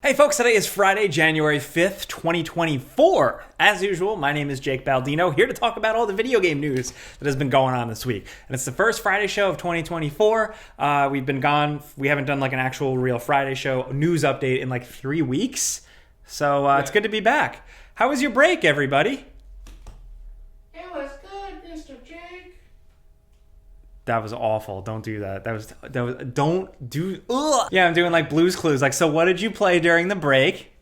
Hey folks, today is Friday, January 5th, 2024. As usual, my name is Jake Baldino, here to talk about all the video game news that has been going on this week. And it's the first Friday show of 2024. We've been gone. We haven't done like an actual real Friday show news update in like 3 weeks. So It's good to be back. How was your break, everybody? It was good, Mr. Jake. That was awful. Don't do that. Don't do. Ugh. Yeah, I'm doing like Blue's Clues. Like, so what did you play during the break?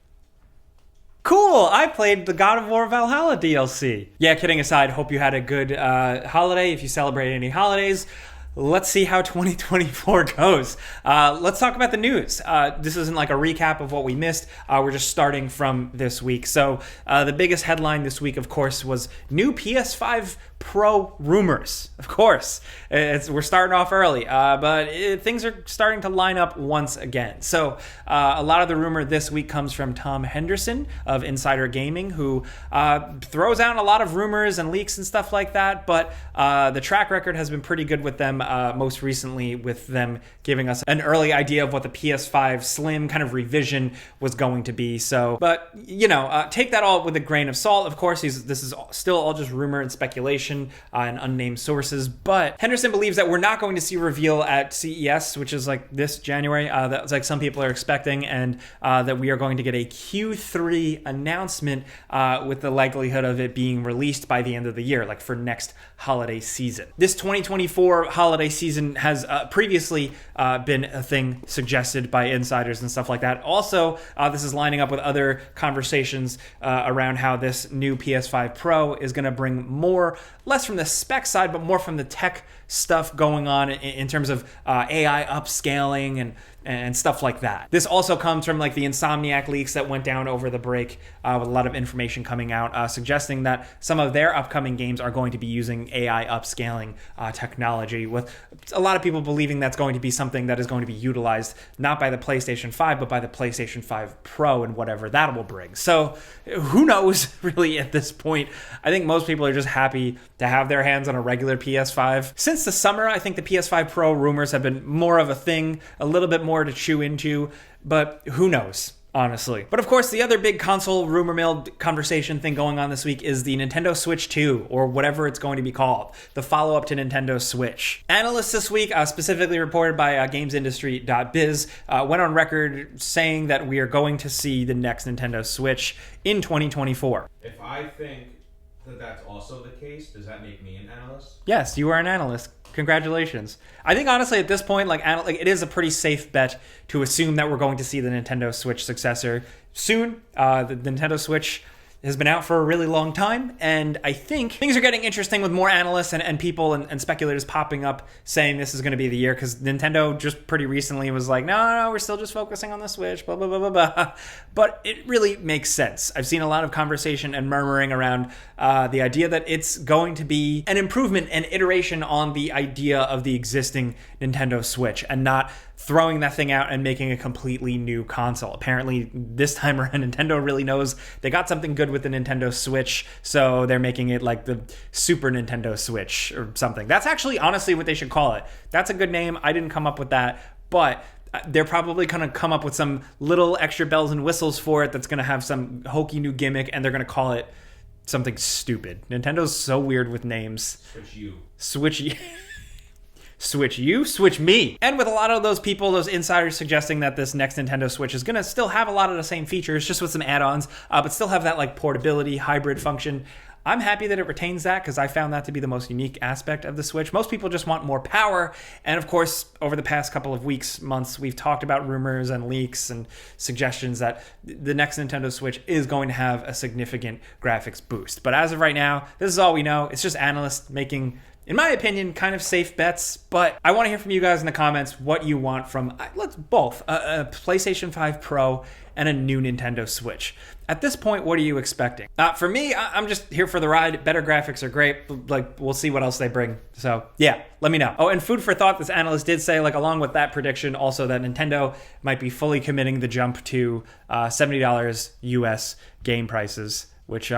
Cool. I played the God of War Valhalla DLC. Yeah, kidding aside, hope you had a good holiday. If you celebrate any holidays, let's see how 2024 goes. Let's talk about the news. This isn't like a recap of what we missed. We're just starting from this week. So the biggest headline this week, of course, was new PS5 Pro rumors. Of course, we're starting off early, but things are starting to line up once again. So a lot of the rumor this week comes from Tom Henderson of Insider Gaming, who throws out a lot of rumors and leaks and stuff like that, but the track record has been pretty good with them, most recently with them giving us an early idea of what the PS5 Slim kind of revision was going to be. So, but, take that all with a grain of salt. Of course, this is still all just rumor and speculation and unnamed sources, but Henderson believes that we're not going to see reveal at CES, which is like this January, that's like some people are expecting, and that we are going to get a Q3 announcement with the likelihood of it being released by the end of the year, like for next holiday season. This 2024 holiday season has previously been a thing suggested by insiders and stuff like that. Also, this is lining up with other conversations around how this new PS5 Pro is going to bring less from the spec side, but more from the tech stuff going on in terms of AI upscaling and stuff like that. This also comes from like the Insomniac leaks that went down over the break with a lot of information coming out suggesting that some of their upcoming games are going to be using AI upscaling technology, with a lot of people believing that's going to be something that is going to be utilized not by the PlayStation 5, but by the PlayStation 5 Pro and whatever that will bring. So who knows really at this point. I think most people are just happy to have their hands on a regular PS5. Since the summer, I think the PS5 Pro rumors have been more of a thing, a little bit more to chew into, but who knows, honestly. But of course, the other big console rumor mill conversation thing going on this week is the Nintendo Switch 2, or whatever it's going to be called, the follow-up to Nintendo Switch. Analysts this week, specifically reported by GamesIndustry.biz, went on record saying that we are going to see the next Nintendo Switch in 2024. If I think that that's also the case, does that make me an analyst? Yes, you are an analyst. Congratulations. I think honestly at this point, like it is a pretty safe bet to assume that we're going to see the Nintendo Switch successor soon. The Nintendo Switch has been out for a really long time, and I think things are getting interesting with more analysts and people and speculators popping up saying this is going to be the year, because Nintendo just pretty recently was like, no, we're still just focusing on the Switch, blah, blah, blah, blah, blah. But it really makes sense. I've seen a lot of conversation and murmuring around the idea that it's going to be an improvement and iteration on the idea of the existing Nintendo Switch, and not throwing that thing out and making a completely new console. Apparently, this time around, Nintendo really knows they got something good with the Nintendo Switch, so they're making it like the Super Nintendo Switch or something. That's actually honestly what they should call it. That's a good name. I didn't come up with that, but they're probably going to come up with some little extra bells and whistles for it that's going to have some hokey new gimmick, and they're going to call it something stupid. Nintendo's so weird with names. Switch you. Switch you, switch me. And with a lot of those people, those insiders suggesting that this next Nintendo Switch is going to still have a lot of the same features, just with some add-ons, but still have that like portability, hybrid function. I'm happy that it retains that, because I found that to be the most unique aspect of the Switch. Most people just want more power. And of course, over the past couple of weeks, months, we've talked about rumors and leaks and suggestions that the next Nintendo Switch is going to have a significant graphics boost. But as of right now, this is all we know. It's just analysts making, in my opinion, kind of safe bets. But I want to hear from you guys in the comments what you want from, let's both, a PlayStation 5 Pro and a new Nintendo Switch. At this point, what are you expecting? For me, I'm just here for the ride. Better graphics are great. Like, we'll see what else they bring. So, yeah, let me know. Oh, and food for thought, this analyst did say, like, along with that prediction, also that Nintendo might be fully committing the jump to $70 US game prices, which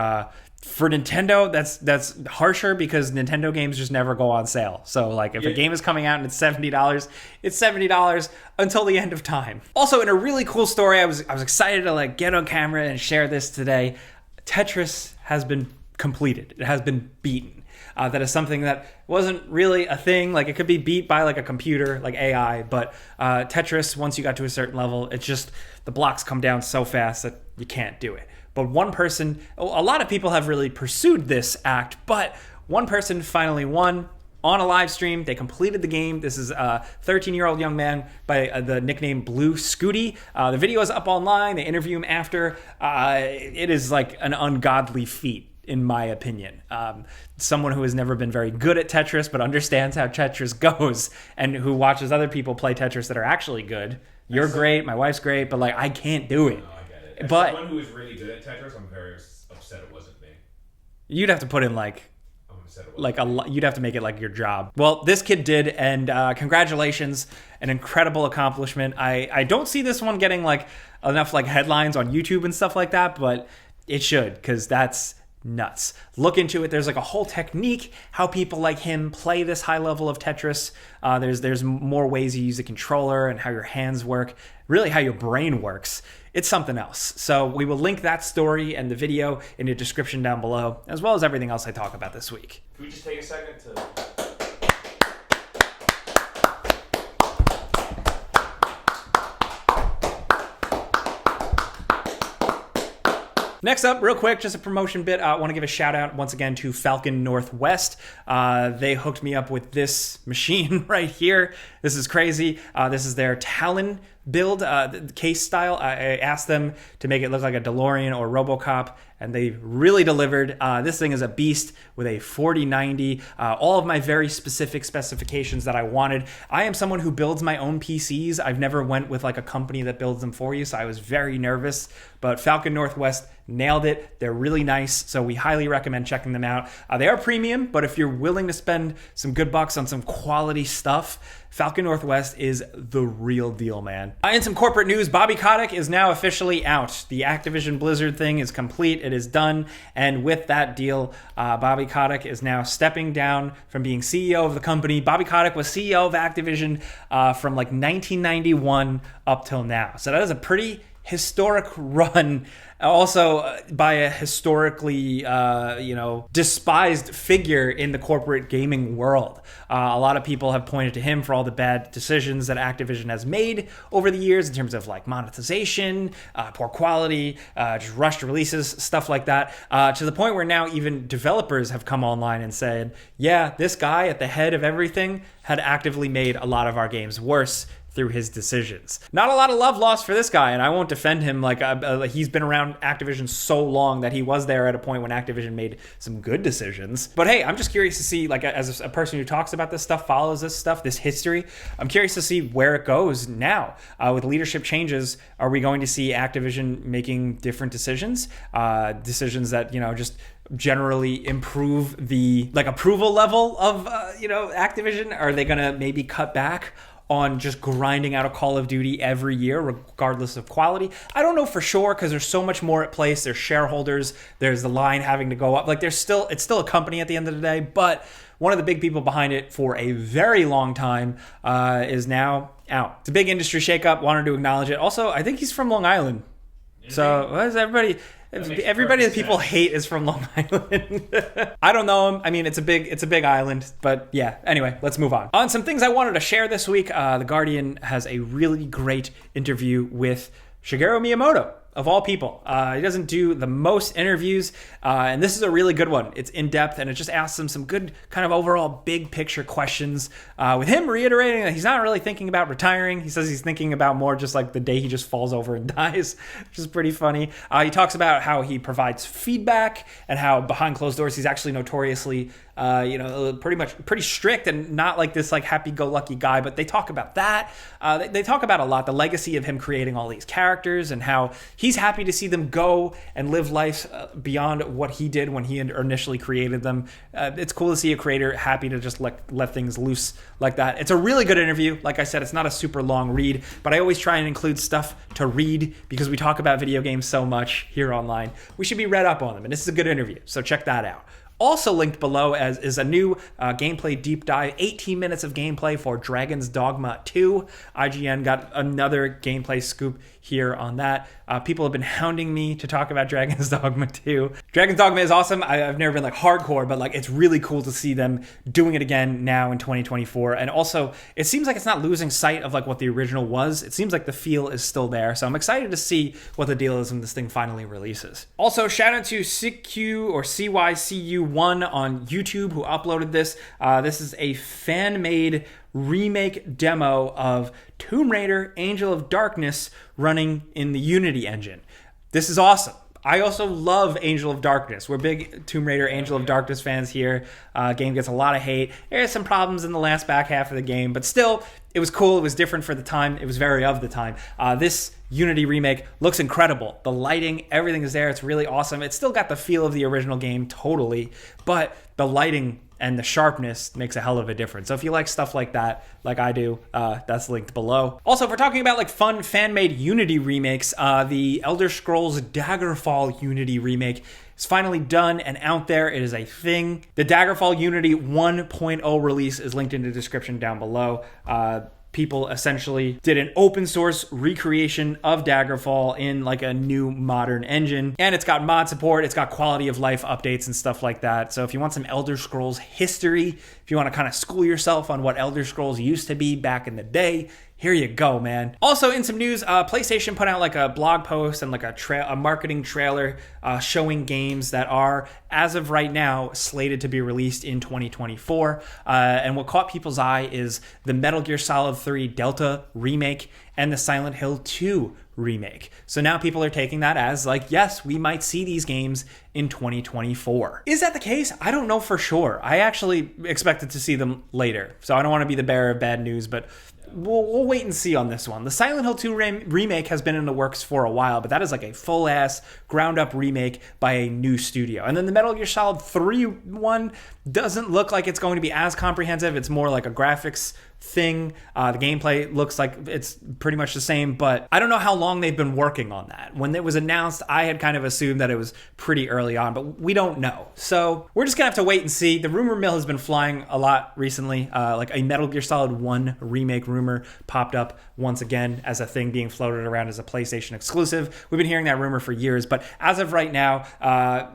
For Nintendo, that's harsher because Nintendo games just never go on sale. So like if a game is coming out and it's $70, it's $70 until the end of time. Also, in a really cool story, I was excited to like get on camera and share this today. Tetris has been completed. It has been beaten. That is something that wasn't really a thing. Like it could be beat by like a computer, like AI, but Tetris, once you got to a certain level, it's just the blocks come down so fast that you can't do it. But one person, a lot of people have really pursued this act, but one person finally won on a live stream. They completed the game. This is a 13-year-old young man by the nickname Blue Scooty. The video is up online. They interview him after. It is like an ungodly feat, in my opinion. Someone who has never been very good at Tetris, but understands how Tetris goes, and who watches other people play Tetris that are actually good. You're great. My wife's great, but like I can't do it. As but someone who is really good at Tetris, I'm very upset it wasn't me. You'd have to put in like you'd have to make it like your job. Well, this kid did, and congratulations, an incredible accomplishment. I don't see this one getting like enough like headlines on YouTube and stuff like that, but it should, because that's nuts. Look into it. There's like a whole technique how people like him play this high level of Tetris. There's more ways you use the controller and how your hands work, really how your brain works. It's something else. So we will link that story and the video in the description down below, as well as everything else I talk about this week. Can we just take a second to... Next up, real quick, just a promotion bit. I want to give a shout out once again to Falcon Northwest. They hooked me up with this machine right here. This is crazy. This is their Talon build, case style. I asked them to make it look like a DeLorean or RoboCop, and they really delivered. This thing is a beast with a 4090, all of my very specific specifications that I wanted. I am someone who builds my own PCs. I've never went with like a company that builds them for you, so I was very nervous, but Falcon Northwest nailed it. They're really nice, so we highly recommend checking them out. They are premium, but if you're willing to spend some good bucks on some quality stuff, Falcon Northwest is the real deal, man. In some corporate news, Bobby Kotick is now officially out. The Activision Blizzard thing is complete. It is done. And with that deal, Bobby Kotick is now stepping down from being CEO of the company. Bobby Kotick was CEO of Activision from like 1991 up till now. So that is a pretty historic run, also by a historically, despised figure in the corporate gaming world. A lot of people have pointed to him for all the bad decisions that Activision has made over the years in terms of like monetization, poor quality, just rushed releases, stuff like that, to the point where now even developers have come online and said, yeah, this guy at the head of everything had actively made a lot of our games worse through his decisions. Not a lot of love lost for this guy, and I won't defend him. Like he's been around Activision so long that he was there at a point when Activision made some good decisions. But hey, I'm just curious to see, like as a person who talks about this stuff, follows this stuff, this history, I'm curious to see where it goes now. With leadership changes, are we going to see Activision making different decisions? Decisions that, just generally improve the approval level of Activision? Are they gonna maybe cut back on just grinding out a Call of Duty every year, regardless of quality? I don't know for sure, because there's so much more at place. There's shareholders. There's the line having to go up. Like it's still a company at the end of the day. But one of the big people behind it for a very long time is now out. It's a big industry shakeup. Wanted to acknowledge it. Also, I think he's from Long Island. So what is everybody? Everybody that people hate is from Long Island. I don't know him. I mean, it's a big island, but yeah. Anyway, let's move on. On some things I wanted to share this week, The Guardian has a really great interview with Shigeru Miyamoto, of all people. He doesn't do the most interviews, and this is a really good one. It's in-depth, and it just asks him some good kind of overall big picture questions, with him reiterating that he's not really thinking about retiring. He says he's thinking about more just like the day he just falls over and dies, which is pretty funny. He talks about how he provides feedback and how behind closed doors he's actually notoriously pretty strict and not like this like happy-go-lucky guy, but they talk about that. They talk about a lot, the legacy of him creating all these characters and how he he's happy to see them go and live life beyond what he did when he initially created them. It's cool to see a creator happy to just let things loose like that. It's a really good interview. Like I said, it's not a super long read, but I always try and include stuff to read because we talk about video games so much here online. We should be read up on them, and this is a good interview, so check that out. Also linked below is a new gameplay deep dive, 18 minutes of gameplay for Dragon's Dogma 2. IGN got another gameplay scoop here on that. People have been hounding me to talk about Dragon's Dogma 2. Dragon's Dogma is awesome. I've never been like hardcore, but like it's really cool to see them doing it again now in 2024. And also, it seems like it's not losing sight of like what the original was. It seems like the feel is still there. So I'm excited to see what the deal is when this thing finally releases. Also, shout out to CQ or CYCU1 on YouTube who uploaded this. This is a fan-made remake demo of Tomb Raider Angel of Darkness running in the Unity engine. This is awesome. I also love Angel of Darkness. We're big Tomb Raider Angel of Darkness fans here. Game gets a lot of hate. There's some problems in the last back half of the game, but still, it was cool. It was different for the time. It was very of the time. This Unity remake looks incredible. The lighting, everything is there. It's really awesome. It's still got the feel of the original game, totally, but the lighting and the sharpness makes a hell of a difference. So if you like stuff like that, like I do, that's linked below. Also, if we're talking about like fun fan-made Unity remakes, the Elder Scrolls Daggerfall Unity remake is finally done and out there. It is a thing. The Daggerfall Unity 1.0 release is linked in the description down below. People essentially did an open source recreation of Daggerfall in like a new modern engine. And it's got mod support, it's got quality of life updates and stuff like that. So if you want some Elder Scrolls history, if you want to kind of school yourself on what Elder Scrolls used to be back in the day, here you go, man. Also, in some news, PlayStation put out like a blog post and like a marketing trailer showing games that are, as of right now, slated to be released in 2024. And what caught people's eye is the Metal Gear Solid 3 Delta remake and the Silent Hill 2 remake. So now people are taking that as like, yes, we might see these games in 2024. Is that the case? I don't know for sure. I actually expected to see them later. So I don't want to be the bearer of bad news, but we'll wait and see on this one. The Silent Hill 2 remake has been in the works for a while, but that is like a full-ass, ground-up remake by a new studio. And then the Metal Gear Solid 3 one doesn't look like it's going to be as comprehensive. It's more like a graphics thing. The gameplay looks like it's pretty much the same, but I don't know how long they've been working on that. When it was announced, I had kind of assumed that it was pretty early on, but we don't know. So we're just gonna have to wait and see. The rumor mill has been flying a lot recently. Like a Metal Gear Solid 1 remake rumor popped up once again as a thing being floated around as a PlayStation exclusive. We've been hearing that rumor for years, but as of right now,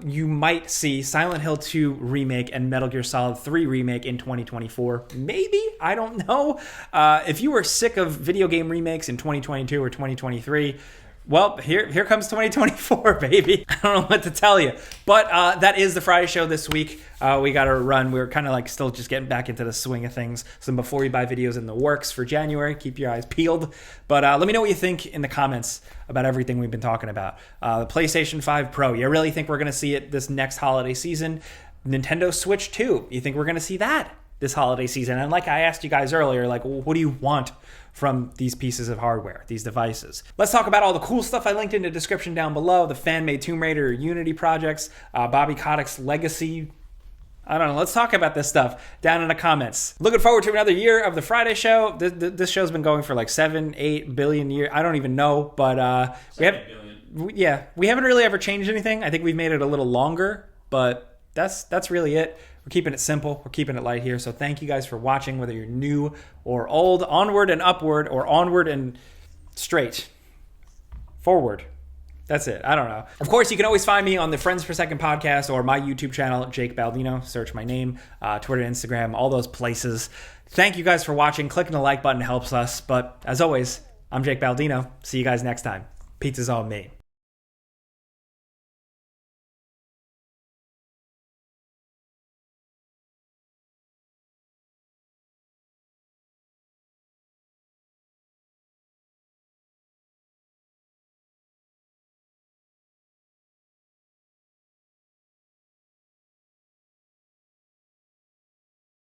you might see Silent Hill 2 remake and Metal Gear Solid 3 remake in 2024. Maybe? I don't know. If you were sick of video game remakes in 2022 or 2023, well, here comes 2024, baby. I don't know what to tell you. But that is the Friday show this week. We got to run. We're kind of like still just getting back into the swing of things. Some Before You Buy videos in the works for January. Keep your eyes peeled. But let me know what you think in the comments about everything we've been talking about. The PlayStation 5 Pro. You really think we're going to see it this next holiday season? Nintendo Switch 2. You think we're going to see that this holiday season? And like I asked you guys earlier, like, well, what do you want from these pieces of hardware, these devices? Let's talk about all the cool stuff I linked in the description down below. The fan-made Tomb Raider Unity projects, Bobby Kotick's legacy. I don't know. Let's talk about this stuff down in the comments. Looking forward to another year of the Friday show. This show's been going for like 7-8 billion years. I don't even know, but we haven't really ever changed anything. I think we've made it a little longer, but that's really it. We're keeping it simple. We're keeping it light here. So thank you guys for watching, whether you're new or old. Onward and upward, or onward and straight. Forward. That's it. I don't know. Of course, you can always find me on the Friends Per Second podcast or my YouTube channel, Jake Baldino. Search my name, Twitter, Instagram, all those places. Thank you guys for watching. Clicking the like button helps us. But as always, I'm Jake Baldino. See you guys next time. Pizza's on me.